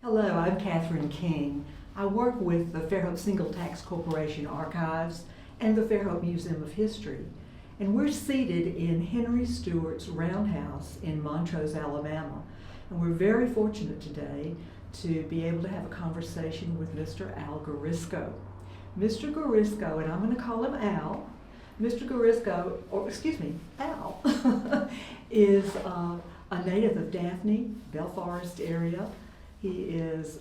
Hello, I'm Catherine King. I work with the Fairhope Single Tax Corporation Archives and the Fairhope Museum of History. And we're seated in Henry Stuart's roundhouse in Montrose, Alabama. And we're very fortunate today to be able to have a conversation with Mr. Al Guarisco. Mr. Guarisco, and I'm going to call him Al, Mr. Guarisco, or excuse me, Al, is a native of Daphne, Bell Forest area. He is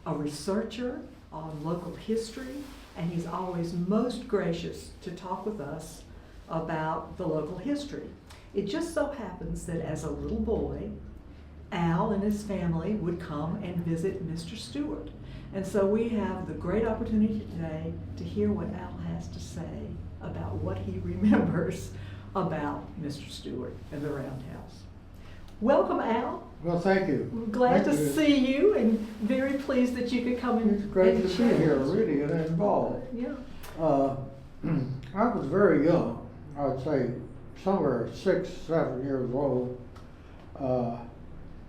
a researcher on local history, and he's always most gracious to talk with us about the local history. It just so happens that as a little boy, Al and his family would come and visit Mr. Stuart. And so we have the great opportunity today to hear what Al has to say about what he remembers about Mr. Stuart and the Roundhouse. Welcome, Al. Well, thank you. We're glad Thank to you. see you and very pleased that you could come and It's great and to be share here, with us. really, and involved. Yeah. I was very young. I would say somewhere 6, 7 years old,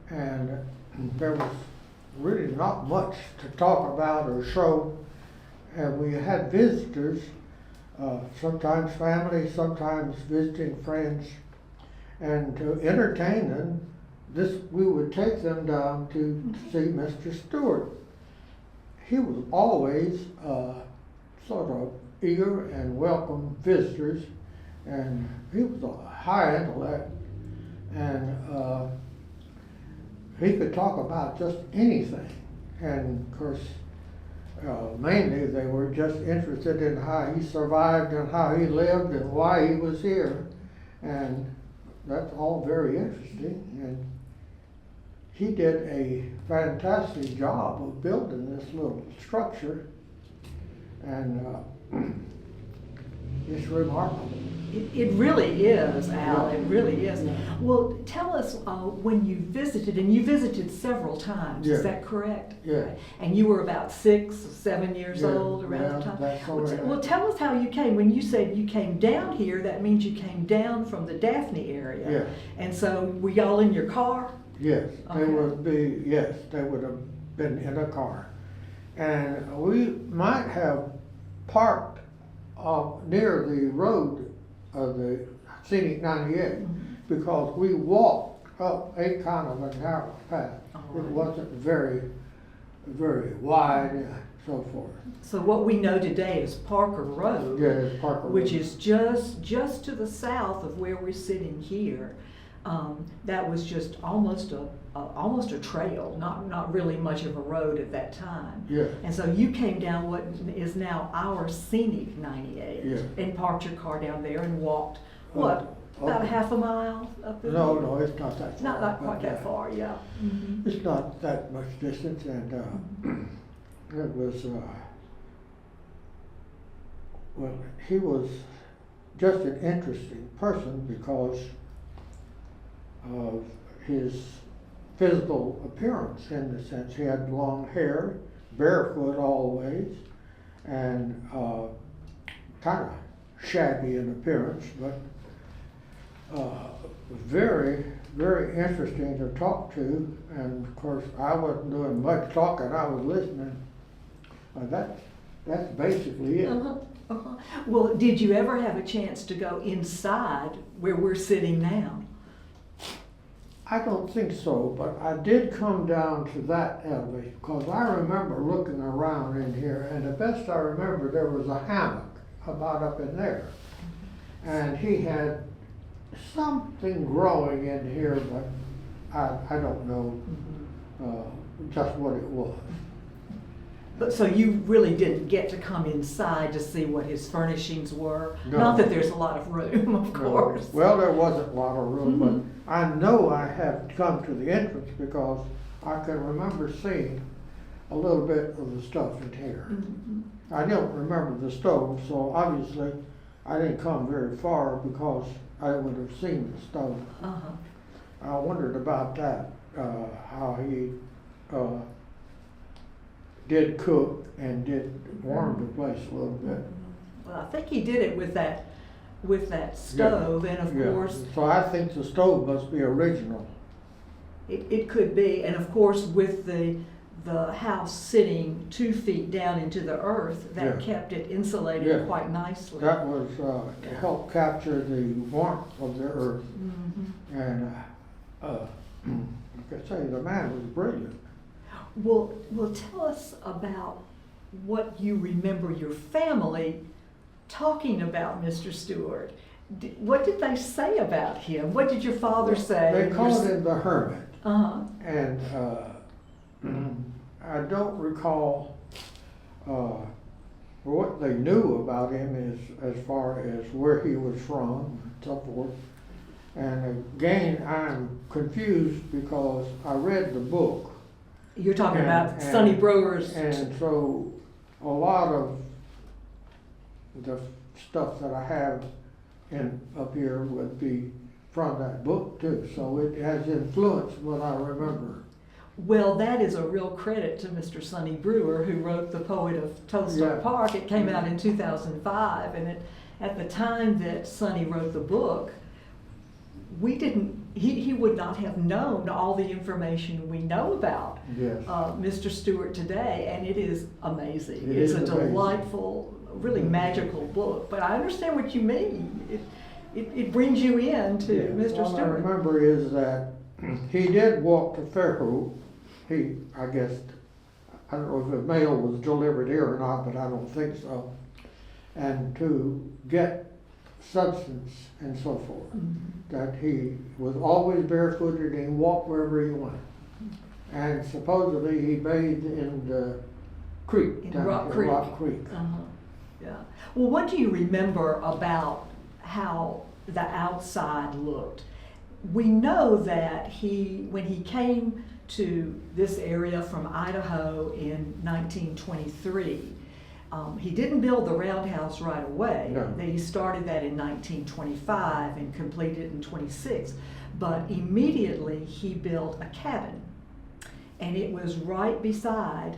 and there was really not much to talk about or show. And we had visitors, sometimes family, sometimes visiting friends, and to entertain them, we would take them down to see Mr. Stuart. He was always sort of eager and welcome visitors, and he was a high intellect, and he could talk about just anything. And of course, mainly they were just interested in how he survived and how he lived and why he was here, and that's all very interesting. And he did a fantastic job of building this little structure, and it's remarkable. It really is, Al. Yeah. It really is. Well, tell us when you visited, and you visited several times. Yeah. Is that correct? Yeah. Right. And you were about 6 or 7 years Yeah, old around yeah, the time. that's Well, all right. well, tell us how you came. When you said you came down here, that means you came down from the Daphne area. Yeah. And so were y'all in your car? Yes, they Okay. would be. Yes, they would have been in a car, and we might have parked near the road of the Scenic 98 because we walked up a kind of a narrow path. All It right. wasn't very, very wide and so forth. So what we know today is Parker Road. Yeah, it's Parker Which Road. is just to the south of where we're sitting here. That was just almost a trail, not really much of a road at that time. Yeah. And so you came down what is now our scenic 98 Yeah. and parked your car down there and walked, what, about a half a mile up the No, hill? no, it's not that far. Not but, quite that far, yeah. Mhm. It's not that much distance, and it was, well, he was just an interesting person because of his physical appearance, in the sense he had long hair, barefoot always, and kind of shabby in appearance, but very, very interesting to talk to. And of course, I wasn't doing much talking, I was listening. That's basically it. Uh-huh, uh-huh. Well, did you ever have a chance to go inside where we're sitting now? I don't think so, but I did come down to that elevation because I remember looking around in here, and the best I remember, there was a hammock about up in there. And he had something growing in here, but I don't know just what it was. But so you really didn't get to come inside to see what his furnishings were? No. Not that there's a lot of room, of course. Well, there wasn't a lot of room, Mhm. but I know I had come to the entrance because I can remember seeing a little bit of the stuff in here. Mhm. I don't remember the stove, so obviously I didn't come very far because I would have seen the stove. Uh-huh. I wondered about that, how he did cook and did warm the place a little bit. Well, I think he did it with that stove, and of Yeah. course, So I think the stove must be original. it could be, and of course with the the house sitting 2 feet down into the earth, that Yeah. kept it insulated Yeah. quite nicely. That was to help capture the warmth of the earth. Mhm. And like I say, the man was brilliant. Well, tell us about what you remember your family talking about Mr. Stewart. What did they say about him? What did your father say? They called him the Hermit. Uh-huh. And I don't recall what they knew about him as far as where he was from and so forth. And again, I'm confused because I read the book. You're talking And- about and- Sonny Brewer's. And so a lot of the stuff that I have up here would be from that book too. So it has influenced what I remember. Well, that is a real credit to Mr. Sonny Brewer, who wrote The Poet of Tolstoy Yeah. Park. It came out in 2005, and at the time that Sonny wrote the book, he would not have known all the information we know about Yes. Mr. Stewart today, and it is amazing. It It's is a amazing. delightful, really Mhm. magical book. But I understand what you mean. It brings you in to Yeah. Mr. All I Stewart. remember is that he did walk to Fairhope. I guess, I don't know if the mail was delivered here or not, but I don't think so. And to get substance and so forth. Mhm. That he was always barefooted and he walked wherever he went. And supposedly he bathed in the creek. In down Rock here, Creek. Rock Creek. Uh-huh. Yeah. Well, what do you remember about how the outside looked? We know that when he came to this area from Idaho in 1923, he didn't build the roundhouse right away. No. He started that in 1925 and completed it in 26. But immediately he built a cabin, and it was right beside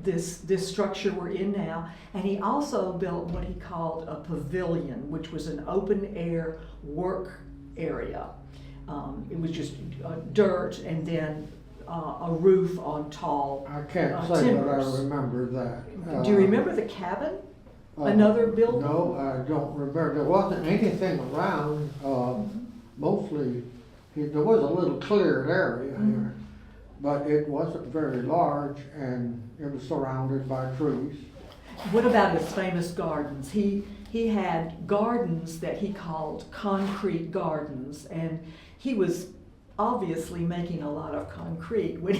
this structure we're in now. And he also built what he called a pavilion, which was an open air work area. It was just dirt and then a roof on tall I can't say that I timbers. remember that. Do you remember the cabin? Uh, Another building? No, I don't remember. There wasn't anything around. Mostly, there was a little cleared area here, but it wasn't very large, and it was surrounded by trees. What about his famous gardens? He had gardens that he called concrete gardens, and he was obviously making a lot of concrete when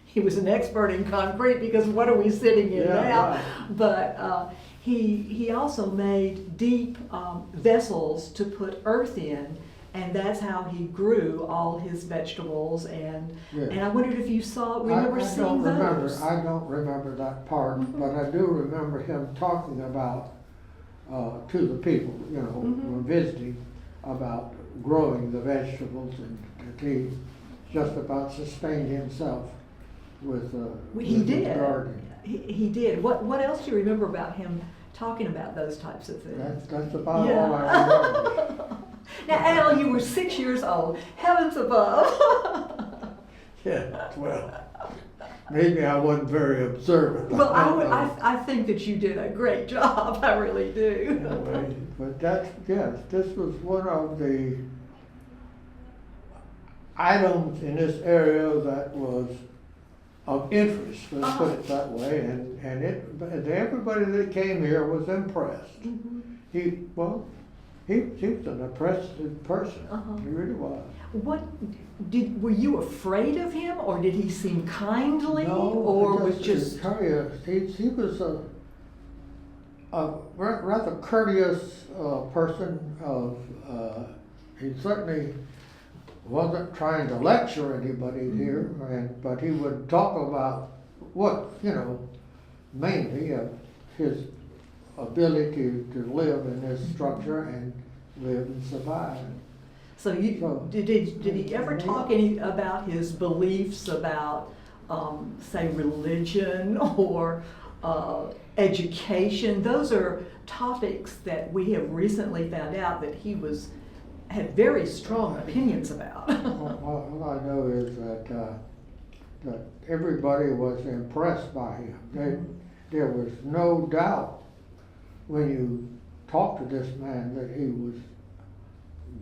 he was an expert in concrete, because what are we sitting in Yeah, now? right. But he also made deep vessels to put earth in, and that's how he grew all his vegetables. And Yeah. I wondered if you remember I seeing don't remember. those. I don't remember that part, but I do remember him talking about to the people, who were visiting, about growing the vegetables, and that he just about sustained himself with He his did. gardening. He did. What else do you remember about him talking about those types of things? That's about all I remember. Now, Al, you were 6 years old. Heavens above. Yeah, well, maybe I wasn't very observant. Well, I think that you did a great job. I really do. Anyway, but this was one of the items in this area that was of interest, let's put it that way, and everybody that came here was impressed. Mhm. He was an impressive person. Uh-huh. He really was. Were you afraid of him, or did he seem kindly, or was just? He was a rather courteous person. He certainly wasn't trying to lecture anybody here, but he would talk about mainly his ability to live in this structure and live and survive. So did he ever talk about his beliefs about, say, religion or education? Those are topics that we have recently found out that he had very strong opinions about. All I know is that that everybody was impressed by him. There was no doubt when you talked to this man that he was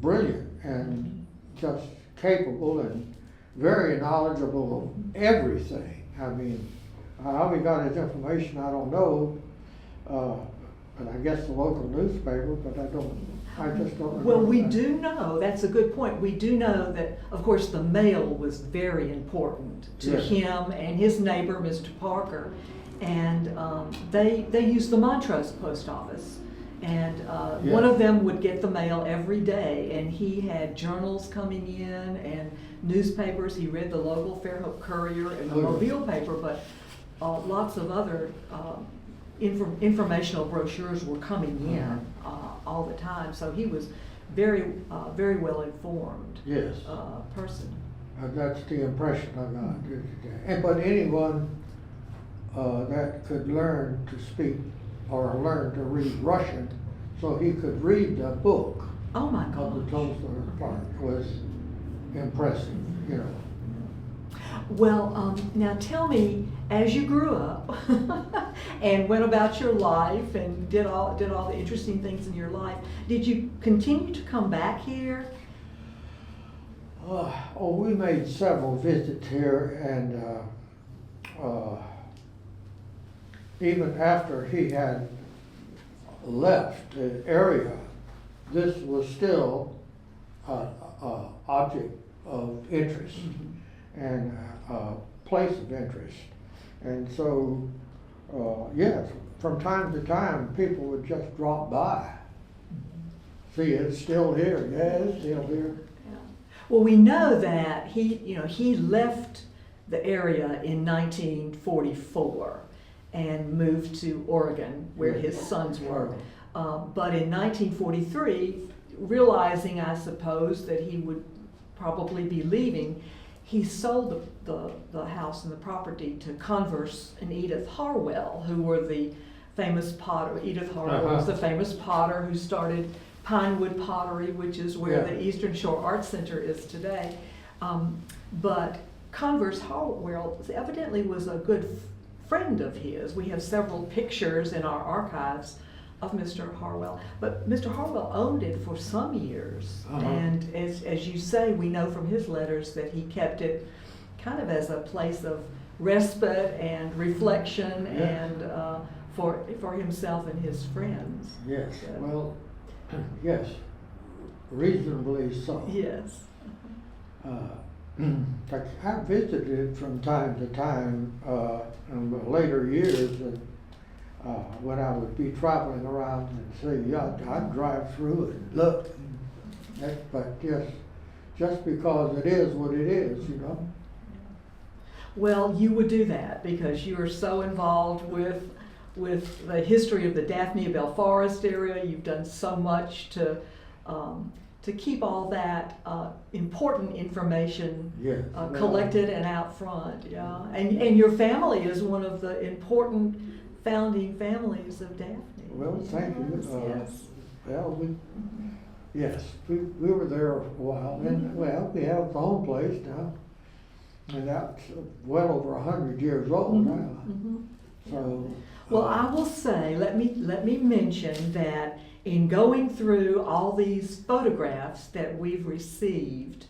brilliant and just capable and very knowledgeable of everything. I mean, how he got his information, I don't know, but I guess the local newspaper, but I just don't remember. Well, we that. do know, that's a good point, we do know that, of course, the mail was very important to Yes. him and his neighbor, Mr. Parker. And they used the Montrose post office. And Yeah. one of them would get the mail every day, and he had journals coming in and newspapers. He read the local Fairhope Courier and the Oh, yes. Mobile paper, but lots of other informational brochures were coming in all the time. So he was very well informed Yes. person. That's the impression I got. And but anyone that could learn to speak or learn to read Russian, so he could read the book Oh my of the gosh. Tolstoy Park was impressive, you know. Well, now tell me, as you grew up and went about your life and did all the interesting things in your life, did you continue to come back here? We made several visits here, and even after he had left the area, this was still an object of interest and a place of interest. And so, yes, from time to time, people would just drop by. See, it's still here. Yeah, it's still here. Well, we know that he left the area in 1944 and moved to Oregon, where his sons were. But in 1943, realizing, I suppose, that he would probably be leaving, he sold the house and the property to Converse and Edith Harwell, who were the famous potter. Edith Harwell was the famous potter who started Pinewood Pottery, which is where the Eastern Shore Art Center is today. But Converse Harwell evidently was a good friend of his. We have several pictures in our archives of Mr. Harwell. But Mr. Harwell owned it for some years. And as you say, we know from his letters that he kept it kind of as a place of respite and reflection and for himself and his friends. Yes, well, yes, reasonably so. Yes. I visited from time to time in the later years, and when I would be traveling around and say, yeah, I'd drive through and look. But just because it is what it is, you know. Well, you would do that because you are so involved with the history of the Daphne Bell Forest area. You've done so much to keep all that important information collected and out front. Yeah, and your family is one of the important founding families of Daphne. Well, thank you. Yes. Well, we were there a while, and well, we have the home place now, and that's well over 100 years old now. So. Well, I will say, let me mention that in going through all these photographs that we've received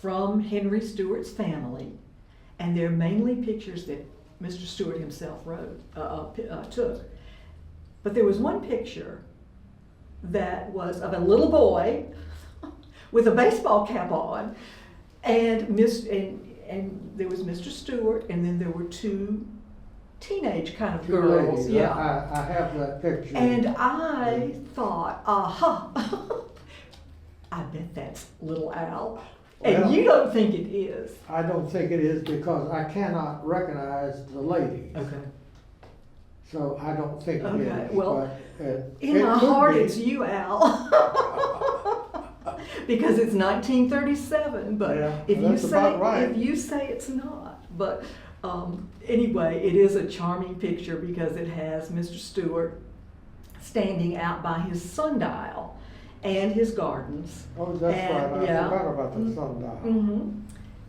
from Henry Stuart's family, and they're mainly pictures that Mr. Stuart himself took. But there was one picture that was of a little boy with a baseball cap on, and there was Mr. Stuart, and then there were two teenage kind of girls. Ladies. Yeah, I have that picture. And I thought, I bet that's little Al. And Well, you don't think it is. I don't think it is because I cannot recognize the ladies. Okay. So I don't think it Okay, is. well, but, in my heart, be. it's you, Al. Because it's 1937, but Yeah, if that's about right. if you say it's not, but anyway, it is a charming picture because it has Mr. Stuart standing out by his sundial and his gardens. Oh, that's And, right. I yeah. forgot about the sundial.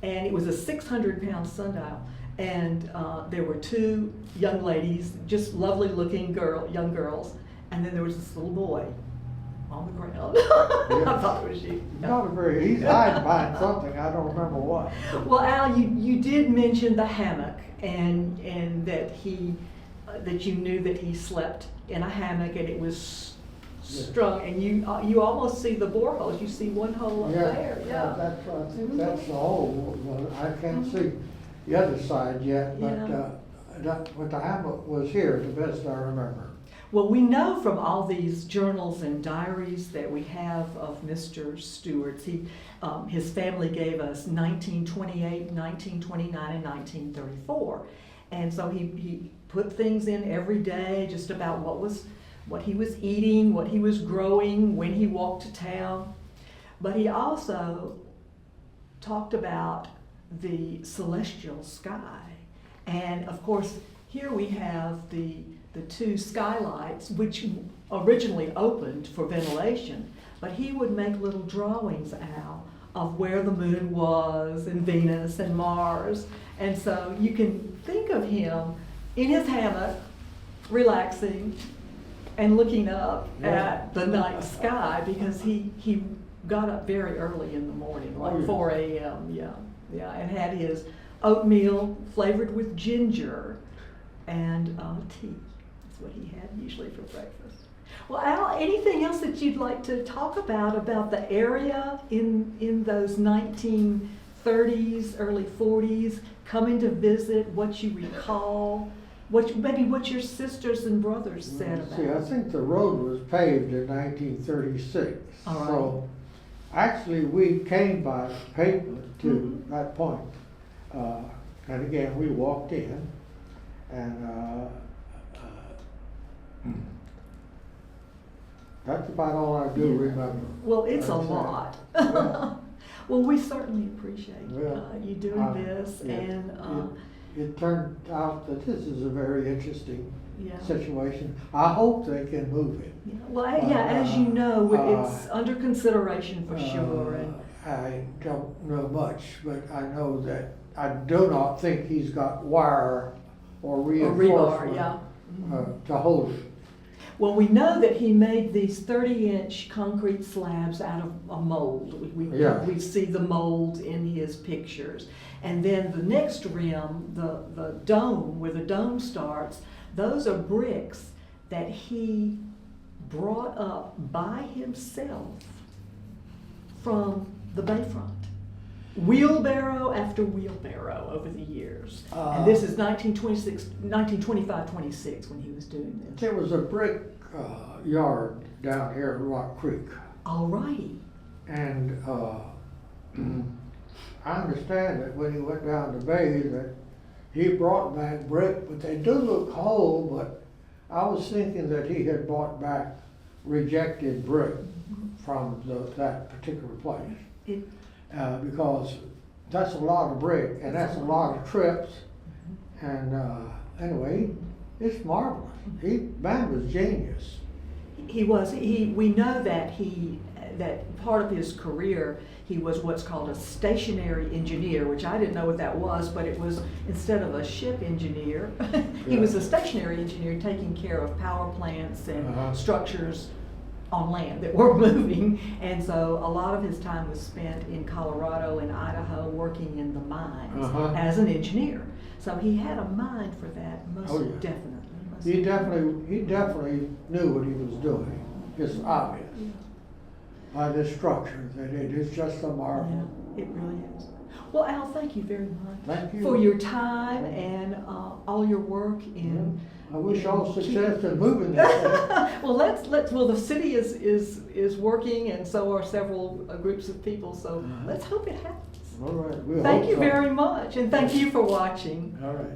And it was a 600-pound sundial. And there were two young ladies, just lovely looking young girls, and then there was this little boy on the ground. I thought it was you. He's hiding behind something, I don't remember what. Well, Al, you did mention the hammock, and that that you knew that he slept in a hammock, and it was strung, and you almost see the boreholes. You see one hole up there. Yeah, I think that's the hole. Well, I can't see the other side yet, but the hammock was here, to the best I remember. Well, we know from all these journals and diaries that we have of Mr. Stuart, his family gave us 1928, 1929, and 1934. And so he put things in every day just about what he was eating, what he was growing, when he walked to town. But he also talked about the celestial sky. And of course, here we have the two skylights, which originally opened for ventilation, but he would make little drawings out of where the moon was, and Venus and Mars. And so you can think of him in his hammock, relaxing and looking up at the night sky, because he got up very early in the morning, like 4 a.m., and had his oatmeal flavored with ginger and tea. That's what he had usually for breakfast. Well, Al, anything else that you'd like to talk about the area in those 1930s, early 40s, coming to visit, what you recall, maybe what your sisters and brothers said about it? I think the road was paved in 1936. All right. So actually we came by pavement to that point. And again, we walked in, and that's about all I do remember. Well, it's a lot. Yeah. Well, we certainly appreciate you doing this, and it turned out that this is a very interesting yeah. situation. I hope they can move it. Yeah. Well, as you know, it's under consideration for sure. And I don't know much, but I know that I do not think he's got wire or reinforcement to hold it. Well, we know that he made these 30-inch concrete slabs out of a mold. We see the mold in his pictures. And then the next rim, the dome, where the dome starts, those are bricks that he brought up by himself from the bayfront. Wheelbarrow after wheelbarrow over the years. And this is 1925-26 when he was doing this. There was a brick yard down here at Rock Creek. All righty. And I understand that when he went down to bathe that he brought back brick, but they do look whole, but I was thinking that he had brought back rejected brick from that particular place. Because that's a lot of brick, and that's a lot of trips, and anyway, it's marvelous. Man was genius. He was. We know that that part of his career, he was what's called a stationary engineer, which I didn't know what that was, but it was, instead of a ship engineer, he was a stationary engineer taking care of power plants and structures on land that were moving. And so a lot of his time was spent in Colorado and Idaho working in the mines as an engineer. So he had a mind for that, definitely. He definitely knew what he was doing. It's obvious by the structure that it is just a marvel. Yeah, it really is. Well, Al, thank you very much. Thank you for your time and all your work in. I wish all success in moving this. Well, well, the city is working, and so are several groups of people. So let's hope it happens. All right. Thank you very much, and thank you for watching. All right.